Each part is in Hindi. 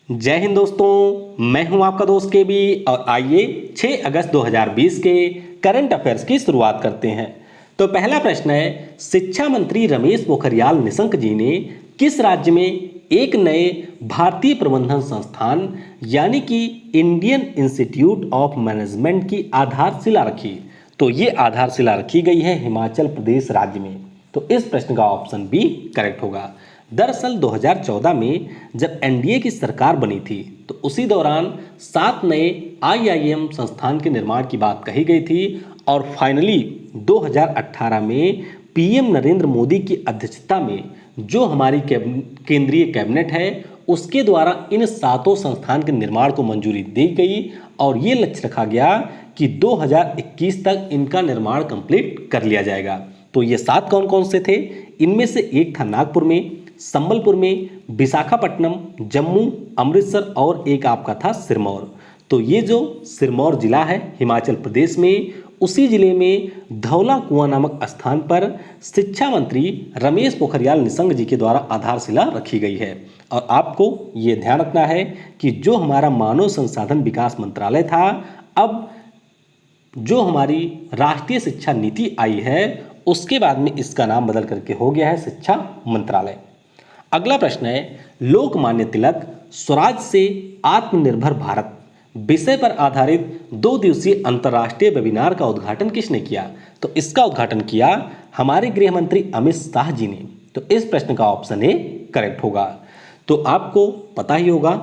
जय हिंद दोस्तों, मैं हूं आपका दोस्त के बी और आइए 6 अगस्त 2020 के करंट अफेयर्स की शुरुआत करते हैं। तो पहला प्रश्न है, शिक्षा मंत्री रमेश पोखरियाल निशंक जी ने किस राज्य में एक नए भारतीय प्रबंधन संस्थान यानी कि इंडियन इंस्टीट्यूट ऑफ मैनेजमेंट की आधारशिला रखी? तो ये आधारशिला रखी गई है हिमाचल प्रदेश राज्य में। तो इस प्रश्न का ऑप्शन बी करेक्ट होगा। दरअसल 2014 में जब एनडीए की सरकार बनी थी तो उसी दौरान 7 नए आईआईएम संस्थान के निर्माण की बात कही गई थी और फाइनली 2018 में पीएम नरेंद्र मोदी की अध्यक्षता में जो हमारी केंद्रीय कैबिनेट है उसके द्वारा इन 7 संस्थान के निर्माण को मंजूरी दी गई और ये लक्ष्य रखा गया कि 2021 तक इनका निर्माण कंप्लीट कर लिया जाएगा। तो ये 7 कौन कौन से थे? इनमें से एक था नागपुर में, संबलपुर में, विशाखापट्टनम, जम्मू, अमृतसर और एक आपका था सिरमौर। तो ये जो सिरमौर जिला है हिमाचल प्रदेश में, उसी जिले में धौला कुआं नामक स्थान पर शिक्षा मंत्री रमेश पोखरियाल निशंक जी के द्वारा आधारशिला रखी गई है। और आपको ये ध्यान रखना है कि जो हमारा मानव संसाधन विकास मंत्रालय था, अब जो हमारी राष्ट्रीय शिक्षा नीति आई है उसके बाद में इसका नाम बदल करके हो गया है शिक्षा मंत्रालय। अगला प्रश्न है, लोकमान्य तिलक स्वराज से आत्मनिर्भर भारत विषय पर आधारित 2 दिवसीय अंतर्राष्ट्रीय वेबिनार का उद्घाटन किसने किया? तो इसका उद्घाटन किया हमारे गृह मंत्री अमित शाह जी ने। तो इस प्रश्न का ऑप्शन ए करेक्ट होगा। तो आपको पता ही होगा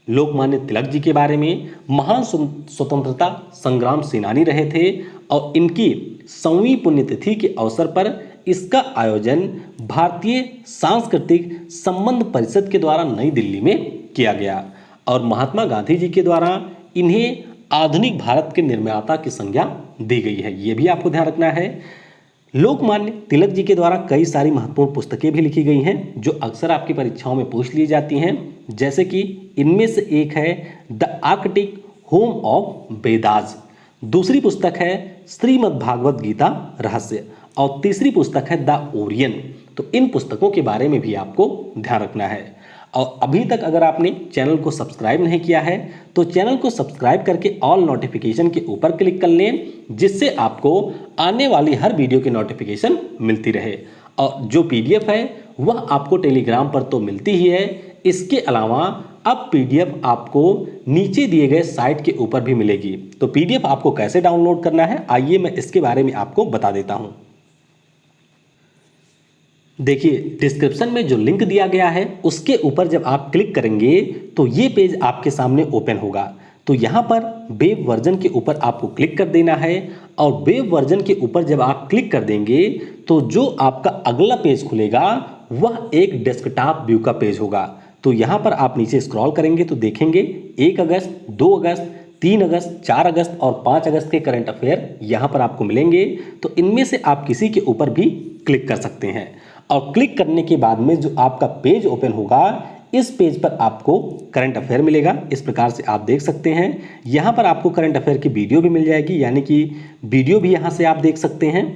लोकमान्य तिलक जी के बारे में, महान स्वतंत्रता संग्राम सेनानी रहे थे और इनकी 100वीं पुण्यतिथि के अवसर पर इसका आयोजन भारतीय सांस्कृतिक संबंध परिषद के द्वारा नई दिल्ली में किया गया और महात्मा गांधी जी के द्वारा इन्हें आधुनिक भारत के निर्माता की संज्ञा दी गई है। ये भी आपको ध्यान रखना है। लोकमान्य तिलक जी के द्वारा कई सारी महत्वपूर्ण पुस्तकें भी लिखी गई हैं जो अक्सर आपकी परीक्षाओं में पूछ ली जाती हैं, जैसे कि इनमें से एक है the Arctic home of Vedas, दूसरी पुस्तक है श्रीमद् भागवत गीता रहस्य और तीसरी पुस्तक है द ओरियन। तो इन पुस्तकों के बारे में भी आपको ध्यान रखना है। और अभी तक अगर आपने चैनल को सब्सक्राइब नहीं किया है तो चैनल को सब्सक्राइब करके ऑल नोटिफिकेशन के ऊपर क्लिक कर लें, जिससे आपको आने वाली हर वीडियो की नोटिफिकेशन मिलती रहे। और जो पीडीएफ है वह आपको टेलीग्राम पर तो मिलती ही है, इसके अलावा अब पीडीएफ आपको नीचे दिए गए साइट के ऊपर भी मिलेगी। तो पीडीएफ आपको कैसे डाउनलोड करना है, आइए मैं इसके बारे में आपको बता देता हूं। देखिए, डिस्क्रिप्शन में जो लिंक दिया गया है उसके ऊपर जब आप क्लिक करेंगे तो ये पेज आपके सामने ओपन होगा। तो यहाँ पर वेब वर्जन के ऊपर आपको क्लिक कर देना है और वेब वर्जन के ऊपर जब आप क्लिक कर देंगे तो जो आपका अगला पेज खुलेगा वह एक डेस्कटॉप व्यू का पेज होगा। तो यहाँ पर आप नीचे स्क्रॉल करेंगे तो देखेंगे 1 अगस्त, 2 अगस्त, 3 अगस्त, 4 अगस्त और 5 अगस्त के करंट अफेयर यहाँ पर आपको मिलेंगे। तो इनमें से आप किसी के ऊपर भी क्लिक कर सकते हैं और क्लिक करने के बाद में जो आपका पेज ओपन होगा, इस पेज पर आपको करंट अफेयर मिलेगा। इस प्रकार से आप देख सकते हैं। यहाँ पर आपको करंट अफेयर की वीडियो भी मिल जाएगी, यानी कि वीडियो भी यहाँ से आप देख सकते हैं।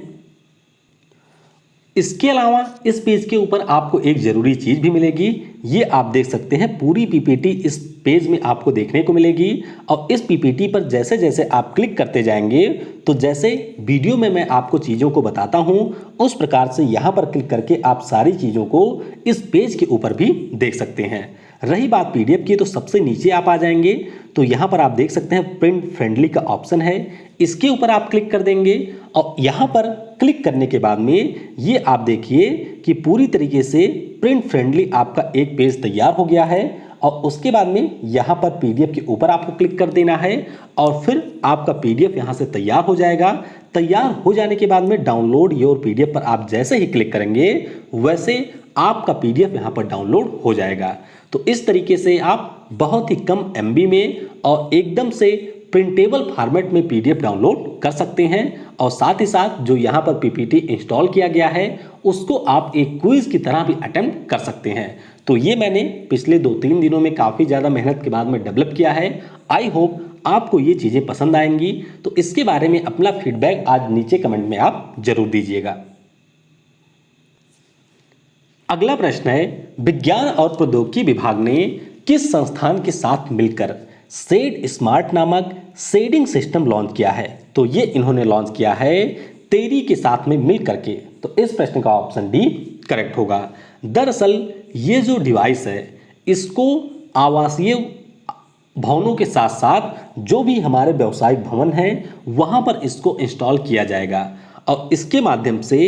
इसके अलावा इस पेज के ऊपर आपको एक जरूरी चीज भी मिलेगी, ये आप देख सकते हैं। पूरी पीपीटी इस पेज में आपको देखने को मिलेगी और इस पीपीटी पर जैसे जैसे आप क्लिक करते जाएंगे तो जैसे वीडियो में मैं आपको चीज़ों को बताता हूं उस प्रकार से यहाँ पर क्लिक करके आप सारी चीज़ों को इस पेज के ऊपर भी देख सकते हैं। रही बात पीडीएफ की, तो सबसे नीचे आप आ जाएंगे तो यहाँ पर आप देख सकते हैं प्रिंट फ्रेंडली का ऑप्शन है, इसके ऊपर आप क्लिक कर देंगे और यहाँ पर क्लिक करने के बाद में ये आप देखिए कि पूरी तरीके से प्रिंट फ्रेंडली आपका एक पेज तैयार हो गया है। और उसके बाद में यहाँ पर पीडीएफ के ऊपर आपको क्लिक कर देना है और फिर आपका पीडीएफ यहाँ से तैयार हो जाएगा। तैयार हो जाने के बाद में डाउनलोड योर पीडीएफ पर आप जैसे ही क्लिक करेंगे वैसे आपका पीडीएफ यहाँ पर डाउनलोड हो जाएगा। तो इस तरीके से आप बहुत ही कम एमबी में और एकदम से प्रिंटेबल फॉर्मेट में पीडीएफ डाउनलोड कर सकते हैं। और साथ ही साथ जो यहाँ पर पीपीटी इंस्टॉल किया गया है उसको आप एक क्विज की तरह भी अटेम्प्ट कर सकते हैं। तो ये मैंने पिछले 2-3 दिनों में काफ़ी ज़्यादा मेहनत के बाद में डेवलप किया है। आई होप आपको ये चीज़ें पसंद आएंगी। तो इसके बारे में अपना फीडबैक आज नीचे कमेंट में आप जरूर दीजिएगा। अगला प्रश्न है, विज्ञान और प्रौद्योगिकी विभाग ने किस संस्थान के साथ मिलकर शेड स्मार्ट नामक शेडिंग सिस्टम लॉन्च किया है? तो ये इन्होंने लॉन्च किया है टेरी के साथ में मिल करके। तो इस प्रश्न का ऑप्शन डी करेक्ट होगा। दरअसल ये जो डिवाइस है इसको आवासीय भवनों के साथ साथ जो भी हमारे व्यावसायिक भवन हैं वहां पर इसको इंस्टॉल किया जाएगा और इसके माध्यम से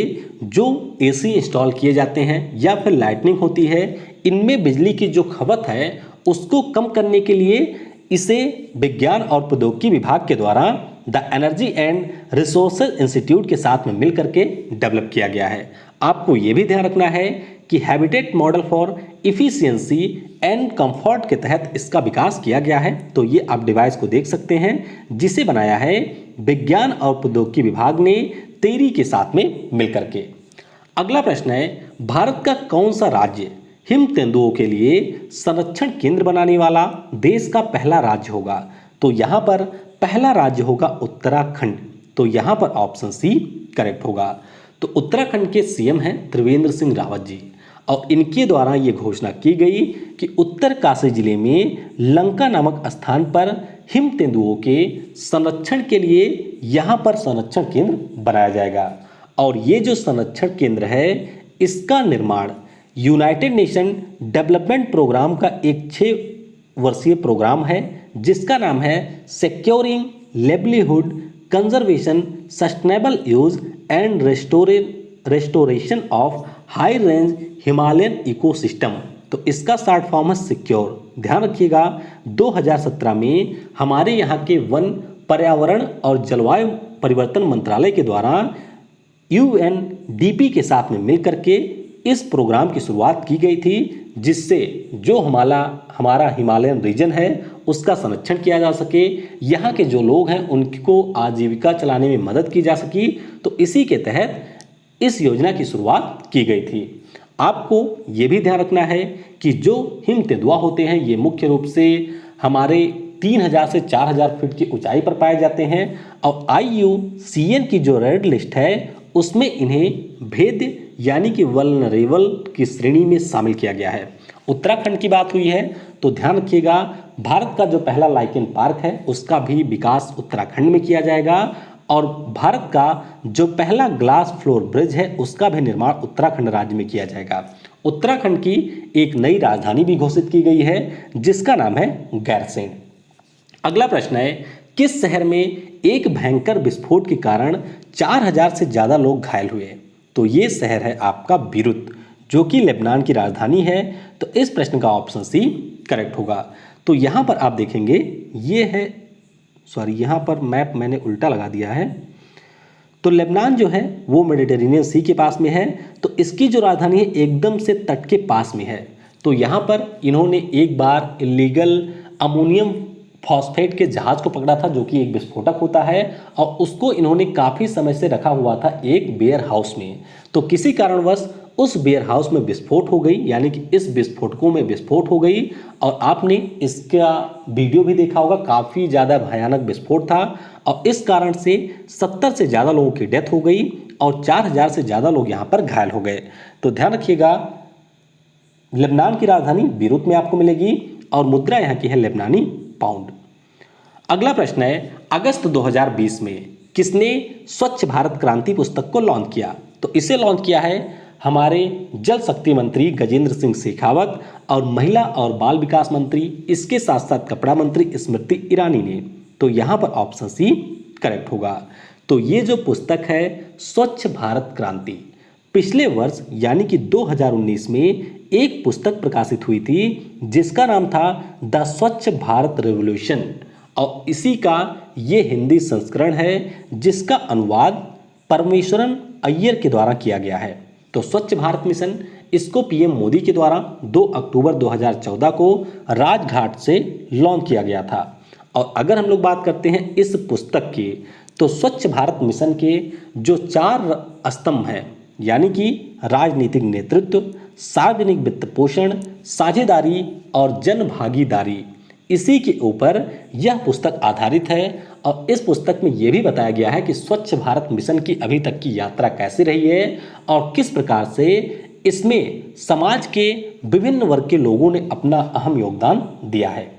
जो एसी इंस्टॉल किए जाते हैं या फिर लाइटनिंग होती है, इनमें बिजली की जो खपत है उसको कम करने के लिए इसे विज्ञान और प्रौद्योगिकी विभाग के द्वारा the energy and resources institute के साथ में मिलकर के डेवलप किया गया है। आपको ये भी ध्यान रखना है कि habitat model for efficiency and comfort के तहत इसका विकास किया गया है। तो ये आप डिवाइस को देख सकते हैं जिसे बनाया है विज्ञान और प्रौद्योगिकी विभाग ने टेरी के साथ में मिलकर के। अगला प्रश्न है, भारत का कौन सा राज्य हिम तेंदुओं के लिए संरक्षण केंद्र बनाने वाला देश का पहला राज्य होगा? तो यहाँ पर पहला राज्य होगा उत्तराखंड। तो यहाँ पर ऑप्शन सी करेक्ट होगा। तो उत्तराखंड के सीएम हैं त्रिवेंद्र सिंह रावत जी और इनके द्वारा ये घोषणा की गई कि उत्तरकाशी जिले में लंका नामक स्थान पर हिम तेंदुओं के संरक्षण के लिए यहाँ पर संरक्षण केंद्र बनाया जाएगा। और ये जो संरक्षण केंद्र है इसका निर्माण यूनाइटेड नेशन डेवलपमेंट प्रोग्राम का एक 6 वर्षीय प्रोग्राम है जिसका नाम है securing livelihood conservation sustainable use and restoration of high range Himalayan ecosystem. तो इसका शॉर्ट फॉर्म है सिक्योर। ध्यान रखिएगा 2017 में हमारे यहाँ के वन, पर्यावरण और जलवायु परिवर्तन मंत्रालय के द्वारा यूएनडीपी के साथ में मिलकर के इस प्रोग्राम की शुरुआत की गई थी जिससे जो हमारा हिमालयन रीजन है उसका संरक्षण किया जा सके, यहाँ के जो लोग हैं उनको आजीविका चलाने में मदद की जा सकी। तो इसी के तहत इस योजना की शुरुआत की गई थी। आपको ये भी ध्यान रखना है कि जो हिम तेंदुआ होते हैं ये मुख्य रूप से हमारे 3000 से 4000 फीट की ऊंचाई पर पाए जाते हैं और IUCN की जो रेड लिस्ट है उसमें इन्हें भेद्य यानी कि वल्नरेबल की श्रेणी में शामिल किया गया है। उत्तराखंड की बात हुई है तो ध्यान रखिएगा भारत का जो पहला लाइकेन पार्क है उसका भी विकास उत्तराखंड में किया जाएगा और भारत का जो पहला ग्लास फ्लोर ब्रिज है उसका भी निर्माण उत्तराखंड राज्य में किया जाएगा। उत्तराखंड की एक नई राजधानी भी घोषित की गई है जिसका नाम है गैरसैंण। अगला प्रश्न है, किस शहर में एक भयंकर विस्फोट के कारण 4000 से ज़्यादा लोग घायल हुए? तो ये शहर है आपका बीरुत जो कि लेबनान की राजधानी है। तो इस प्रश्न का ऑप्शन सी करेक्ट होगा। तो यहाँ पर आप देखेंगे ये है, यहाँ पर मैप मैंने उल्टा लगा दिया है। तो लेबनान जो है वो मेडिटेरेनियन सी के पास में है। तो इसकी जो राजधानी है एकदम से तट के पास में है। तो यहाँ पर इन्होंने एक बार इलीगल अमोनियम फॉस्फेट के जहाज को पकड़ा था जो कि एक विस्फोटक होता है और उसको इन्होंने काफ़ी समय से रखा हुआ था एक वेयर हाउस में। तो किसी कारणवश उस वेयर हाउस में विस्फोट हो गई, यानी कि इस विस्फोटकों में विस्फोट हो गई और आपने इसका वीडियो भी देखा होगा, काफ़ी ज़्यादा भयानक विस्फोट था और इस कारण से 70 से ज़्यादा लोगों की डेथ हो गई और 4000 से ज़्यादा लोग यहाँ पर घायल हो गए। तो ध्यान रखिएगा लेबनान की राजधानी बीरुत में आपको मिलेगी और मुद्रा यहाँ की है लेबनानी पाउंड। अगला प्रश्न है, अगस्त 2020 में किसने स्वच्छ भारत क्रांति पुस्तक को लॉन्च किया? तो इसे लॉन्च किया है हमारे जल शक्ति मंत्री गजेंद्र सिंह शेखावत और महिला और बाल विकास मंत्री, इसके साथ साथ कपड़ा मंत्री स्मृति ईरानी ने। तो यहाँ पर ऑप्शन सी करेक्ट होगा। तो ये जो पुस्तक है स्वच्छ भारत क्रांति, पिछले वर्ष यानी कि 2019 में एक पुस्तक प्रकाशित हुई थी जिसका नाम था द स्वच्छ भारत रेवोल्यूशन और इसी का ये हिंदी संस्करण है जिसका अनुवाद परमेश्वरन अय्यर के द्वारा किया गया है। तो स्वच्छ भारत मिशन इसको पीएम मोदी के द्वारा 2 अक्टूबर 2014 को राजघाट से लॉन्च किया गया था। और अगर हम लोग बात करते हैं इस पुस्तक की तो स्वच्छ भारत मिशन के जो 4 स्तंभ हैं यानी कि राजनीतिक नेतृत्व, सार्वजनिक वित्त पोषण, साझेदारी और जन भागीदारी, इसी के ऊपर यह पुस्तक आधारित है। और इस पुस्तक में यह भी बताया गया है कि स्वच्छ भारत मिशन की अभी तक की यात्रा कैसी रही है और किस प्रकार से इसमें समाज के विभिन्न वर्ग के लोगों ने अपना अहम योगदान दिया है।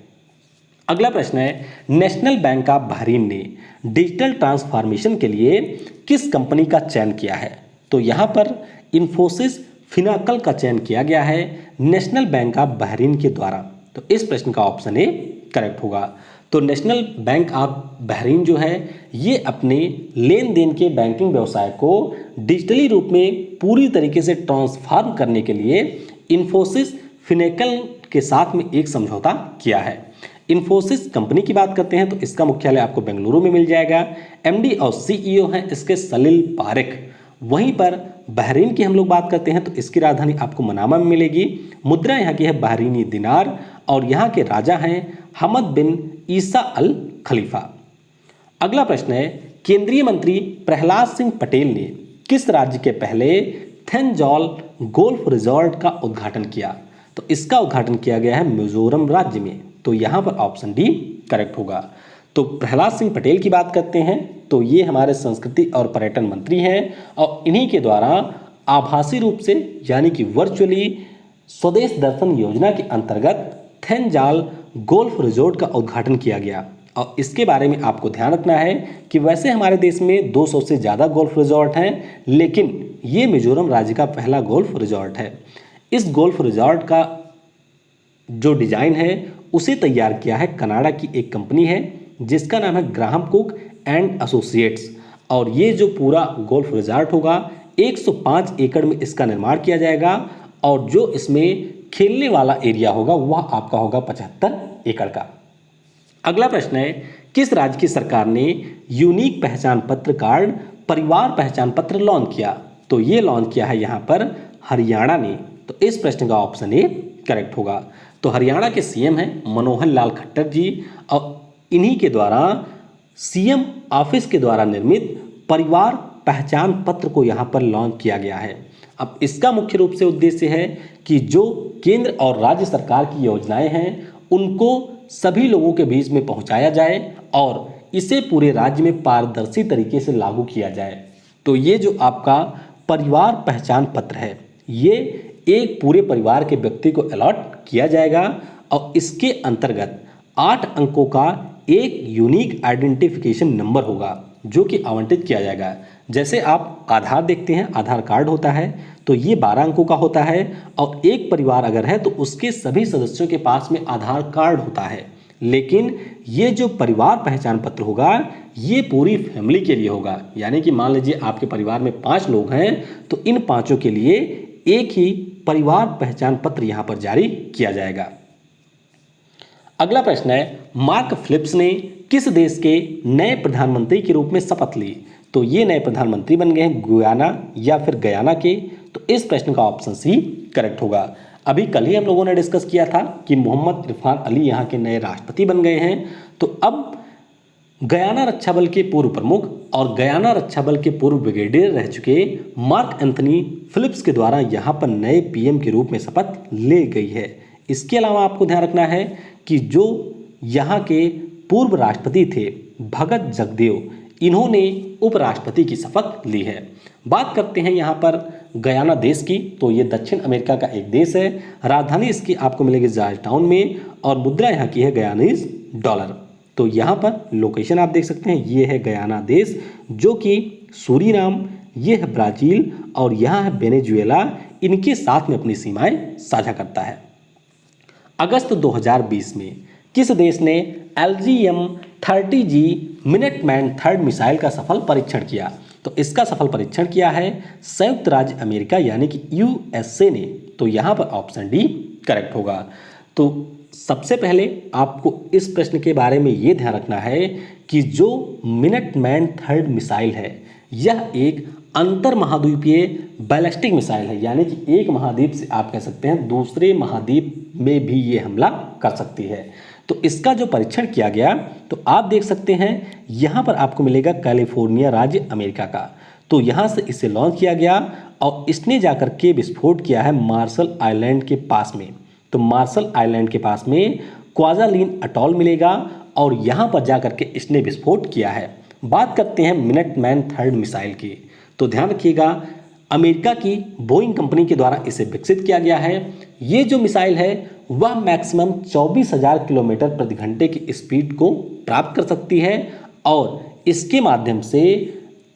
अगला प्रश्न है, नेशनल बैंक ऑफ बहरीन ने डिजिटल ट्रांसफॉर्मेशन के लिए किस कंपनी का चयन किया है? तो यहाँ पर इन्फोसिस फिनाकल का चयन किया गया है नेशनल बैंक ऑफ बहरीन के द्वारा। तो इस प्रश्न का ऑप्शन ए करेक्ट होगा। तो नेशनल बैंक ऑफ बहरीन जो है ये अपने लेन देन के बैंकिंग व्यवसाय को डिजिटली रूप में पूरी तरीके से ट्रांसफॉर्म करने के लिए इन्फोसिस फिनाकल के साथ में एक समझौता किया है। इन्फोसिस कंपनी की बात करते हैं तो इसका मुख्यालय आपको बेंगलुरु में मिल जाएगा। एमडी और सीईओ हैं इसके सलील पारेख। वहीं पर बहरीन की हम लोग बात करते हैं तो इसकी राजधानी आपको मनामा में मिलेगी। मुद्रा यहाँ की है बहरीनी दिनार और यहाँ के राजा हैं हमद बिन ईसा अल खलीफा। अगला प्रश्न है, केंद्रीय मंत्री प्रहलाद सिंह पटेल ने किस राज्य के पहले थेंजौल गोल्फ रिजॉर्ट का उद्घाटन किया? तो इसका उद्घाटन किया गया है मिजोरम राज्य में। तो यहाँ पर ऑप्शन डी करेक्ट होगा। तो प्रहलाद सिंह पटेल की बात करते हैं तो ये हमारे संस्कृति और पर्यटन मंत्री हैं और इन्हीं के द्वारा आभासी रूप से यानी कि वर्चुअली स्वदेश दर्शन योजना के अंतर्गत थेंजाल गोल्फ रिजॉर्ट का उद्घाटन किया गया। और इसके बारे में आपको ध्यान रखना है कि वैसे हमारे देश में 200 से ज़्यादा गोल्फ रिजॉर्ट हैं, लेकिन ये मिजोरम राज्य का पहला गोल्फ रिजॉर्ट है। इस गोल्फ रिजॉर्ट का जो डिजाइन है उसे तैयार किया है कनाडा की एक कंपनी है जिसका नाम है ग्राहम कुक एंड एसोसिएट्स। और ये जो पूरा गोल्फ रिजॉर्ट होगा 105 एकड़ में इसका निर्माण किया जाएगा और जो इसमें खेलने वाला एरिया होगा वह आपका होगा 75 एकड़ का। अगला प्रश्न है, किस राज्य की सरकार ने यूनिक पहचान पत्र कार्ड परिवार पहचान पत्र लॉन्च किया? तो ये लॉन्च किया है यहाँ पर हरियाणा ने। तो इस प्रश्न का ऑप्शन ए करेक्ट होगा। तो हरियाणा के सीएम हैं मनोहर लाल खट्टर जी और इन्हीं के द्वारा सीएम ऑफिस के द्वारा निर्मित परिवार पहचान पत्र को यहाँ पर लॉन्च किया गया है। अब इसका मुख्य रूप से उद्देश्य है कि जो केंद्र और राज्य सरकार की योजनाएं हैं उनको सभी लोगों के बीच में पहुंचाया जाए और इसे पूरे राज्य में पारदर्शी तरीके से लागू किया जाए। तो ये जो आपका परिवार पहचान पत्र है ये एक पूरे परिवार के व्यक्ति को अलॉट किया जाएगा और इसके अंतर्गत 8 अंकों का एक यूनिक आइडेंटिफिकेशन नंबर होगा जो कि आवंटित किया जाएगा। जैसे आप आधार देखते हैं, आधार कार्ड होता है तो ये 12 अंकों का होता है और एक परिवार अगर है तो उसके सभी सदस्यों के पास में आधार कार्ड होता है। लेकिन ये जो परिवार पहचान पत्र होगा ये पूरी फैमिली के लिए होगा। यानी कि मान लीजिए आपके परिवार में 5 लोग हैं तो इन 5 के लिए एक ही परिवार पहचान पत्र यहाँ पर जारी किया जाएगा। अगला प्रश्न है, मार्क फिलिप्स ने किस देश के नए प्रधानमंत्री के रूप में शपथ ली? तो ये नए प्रधानमंत्री बन गए हैं गुयाना या फिर गयाना के। तो इस प्रश्न का ऑप्शन सी करेक्ट होगा। अभी कल ही हम लोगों ने डिस्कस किया था कि मोहम्मद इरफान अली यहाँ के नए राष्ट्रपति बन गए हैं। तो अब गयाना रक्षा बल के पूर्व प्रमुख और गयाना रक्षा बल के पूर्व ब्रिगेडियर रह चुके मार्क एंथनी फिलिप्स के द्वारा यहाँ पर नए पीएम के रूप में शपथ ले गई है। इसके अलावा आपको ध्यान रखना है कि जो यहाँ के पूर्व राष्ट्रपति थे भगत जगदेव, इन्होंने उपराष्ट्रपति की शपथ ली है। बात करते हैं यहाँ पर गयाना देश की। तो ये दक्षिण अमेरिका का एक देश है। राजधानी इसकी आपको मिलेगी जॉर्ज टाउन में और मुद्रा यहाँ की है गयानीज डॉलर। तो यहाँ पर लोकेशन आप देख सकते हैं, ये है गयाना देश जो कि सूरीनाम, ये है ब्राज़ील और यहाँ है वेनेजुएला, इनके साथ में अपनी सीमाएं साझा करता है। अगस्त 2020 में किस देश ने LGM-30G मिनटमैन थर्ड मिसाइल का सफल परीक्षण किया? तो इसका सफल परीक्षण किया है संयुक्त राज्य अमेरिका यानी कि USA ने। तो यहाँ पर ऑप्शन डी करेक्ट होगा। तो सबसे पहले आपको इस प्रश्न के बारे में ये ध्यान रखना है कि जो मिनटमैन थर्ड मिसाइल है यह एक अंतर महाद्वीपीय बैलिस्टिक मिसाइल है। यानी कि एक महाद्वीप से आप कह सकते हैं दूसरे महाद्वीप में भी ये हमला कर सकती है। तो इसका जो परीक्षण किया गया तो आप देख सकते हैं यहाँ पर आपको मिलेगा कैलिफोर्निया राज्य अमेरिका का। तो यहाँ से इसे लॉन्च किया गया और इसने जाकर के विस्फोट किया है मार्शल आइलैंड के पास में। तो मार्शल आइलैंड के पास में क्वाजालिन अटॉल मिलेगा और यहाँ पर जाकर के इसने विस्फोट किया है। बात करते हैं मिनटमैन थर्ड मिसाइल की। तो ध्यान रखिएगा अमेरिका की बोइंग कंपनी के द्वारा इसे विकसित किया गया है। ये जो मिसाइल है वह मैक्सिमम 24,000 किलोमीटर प्रति घंटे की स्पीड को प्राप्त कर सकती है और इसके माध्यम से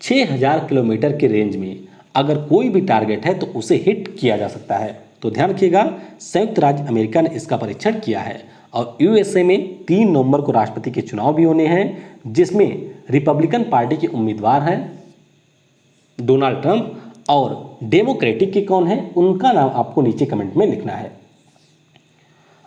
6,000 किलोमीटर के रेंज में अगर कोई भी टारगेट है तो उसे हिट किया जा सकता है। तो ध्यान रखिएगा, संयुक्त राज्य अमेरिका ने इसका परीक्षण किया है और यूएसए में 3 नवंबर को राष्ट्रपति के चुनाव भी होने हैं, जिसमें रिपब्लिकन पार्टी के उम्मीदवार हैं डोनाल्ड ट्रंप और डेमोक्रेटिक के कौन है उनका नाम आपको नीचे कमेंट में लिखना है।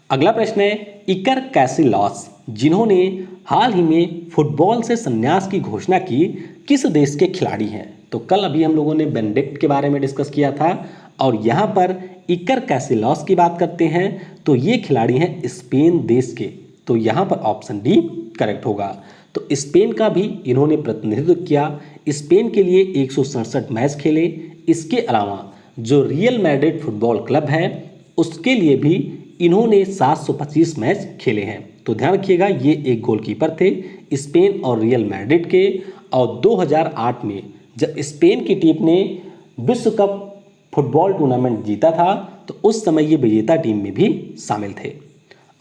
अगला प्रश्न है इकर कैसिलॉस, जिन्होंने हाल ही में फुटबॉल से संन्यास की घोषणा की, किस देश के खिलाड़ी हैं? तो कल अभी हम लोगों ने बेनेडिक्ट के बारे में डिस्कस किया था और यहाँ पर इकर कैसिलॉस की बात करते हैं तो ये खिलाड़ी हैं स्पेन देश के। तो यहाँ पर ऑप्शन डी करेक्ट होगा। तो स्पेन का भी इन्होंने प्रतिनिधित्व किया, स्पेन के लिए 167 मैच खेले। इसके अलावा जो रियल मैड्रिड फुटबॉल क्लब है उसके लिए भी इन्होंने 725 मैच खेले हैं। तो ध्यान रखिएगा, ये एक गोलकीपर थे स्पेन और रियल मैड्रिड के। और 2008 में जब स्पेन की टीम ने विश्व कप फुटबॉल टूर्नामेंट जीता था तो उस समय ये विजेता टीम में भी शामिल थे।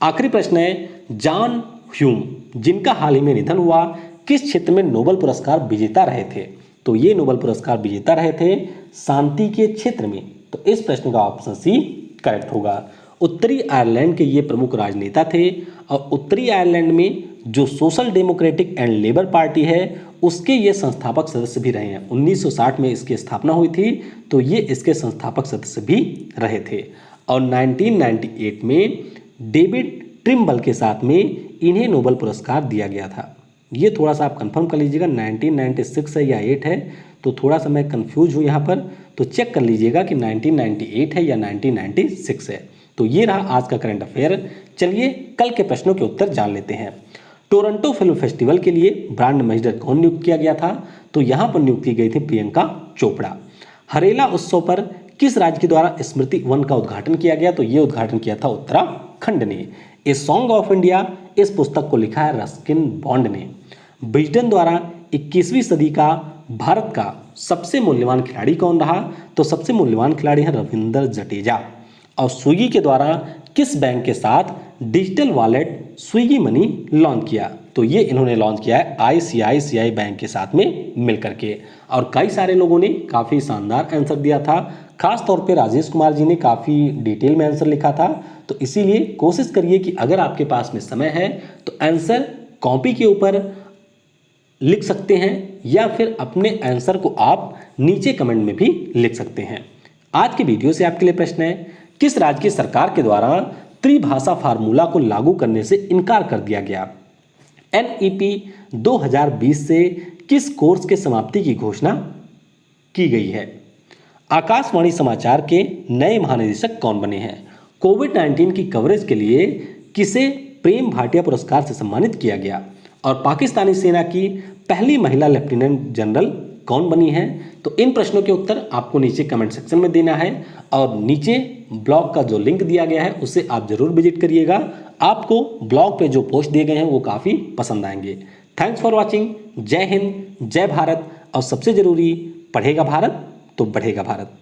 आखिरी प्रश्न है जॉन ह्यूम, जिनका हाल ही में निधन हुआ, किस क्षेत्र में नोबेल पुरस्कार विजेता रहे थे? तो ये नोबेल पुरस्कार विजेता रहे थे शांति के क्षेत्र में। तो इस प्रश्न का ऑप्शन सी करेक्ट होगा। उत्तरी आयरलैंड के ये प्रमुख राजनेता थे और उत्तरी आयरलैंड में जो social democratic and labour party है उसके ये संस्थापक सदस्य भी रहे हैं। 1960 में इसकी स्थापना हुई थी तो ये इसके संस्थापक सदस्य भी रहे थे। और 1998 में डेविड ट्रिम्बल के साथ में इन्हें नोबेल पुरस्कार दिया गया था। ये थोड़ा सा आप कंफर्म कर लीजिएगा 1996 है या 8 है, तो थोड़ा सा मैं कंफ्यूज हूँ यहाँ पर, तो चेक कर लीजिएगा कि 1998 है या 1996 है। तो ये रहा आज का करंट अफेयर। चलिए कल के प्रश्नों के उत्तर जान लेते हैं। टोरंटो फिल्म फेस्टिवल के लिए ब्रांड एम्बेसडर कौन नियुक्त किया गया था? तो यहाँ पर नियुक्त की गई थी प्रियंका चोपड़ा। हरेला उत्सव पर किस राज्य के द्वारा स्मृति वन का उद्घाटन किया गया? तो ये उद्घाटन किया था उत्तराखंड ने। ए सॉन्ग ऑफ इंडिया इस पुस्तक को लिखा है रस्किन बॉन्ड ने। ब्रिजटन द्वारा 21वीं सदी का भारत का सबसे मूल्यवान खिलाड़ी कौन रहा? तो सबसे मूल्यवान खिलाड़ी है रविंद्र जडेजा। और स्विगी के द्वारा किस बैंक के साथ digital wallet Swiggy money launch किया? तो ये इन्होंने लॉन्च किया है आईसीआईसीआई बैंक के साथ में मिलकर के। और कई सारे लोगों ने काफ़ी शानदार आंसर दिया था, खास तौर पे राजेश कुमार जी ने काफ़ी डिटेल में आंसर लिखा था। तो इसीलिए कोशिश करिए कि अगर आपके पास में समय है तो आंसर कॉपी के ऊपर लिख सकते हैं या फिर अपने आंसर को आप नीचे कमेंट में भी लिख सकते हैं। आज के वीडियो से आपके लिए प्रश्न है किस राज्य की सरकार के द्वारा त्रिभाषा फार्मूला को लागू करने से इनकार कर दिया गया? एनईपी 2020 से किस कोर्स के समाप्ति की घोषणा की गई है? आकाशवाणी समाचार के नए महानिदेशक कौन बने हैं? कोविड-19 की कवरेज के लिए किसे प्रेम भाटिया पुरस्कार से सम्मानित किया गया? और पाकिस्तानी सेना की पहली महिला लेफ्टिनेंट जनरल कौन बनी है? तो इन प्रश्नों के उत्तर आपको नीचे कमेंट सेक्शन में देना है और नीचे ब्लॉग का जो लिंक दिया गया है उसे आप जरूर विजिट करिएगा। आपको ब्लॉग पे जो पोस्ट दिए गए हैं वो काफ़ी पसंद आएंगे। Thanks for watching. जय हिंद, जय भारत और सबसे जरूरी, पढ़ेगा भारत तो बढ़ेगा भारत।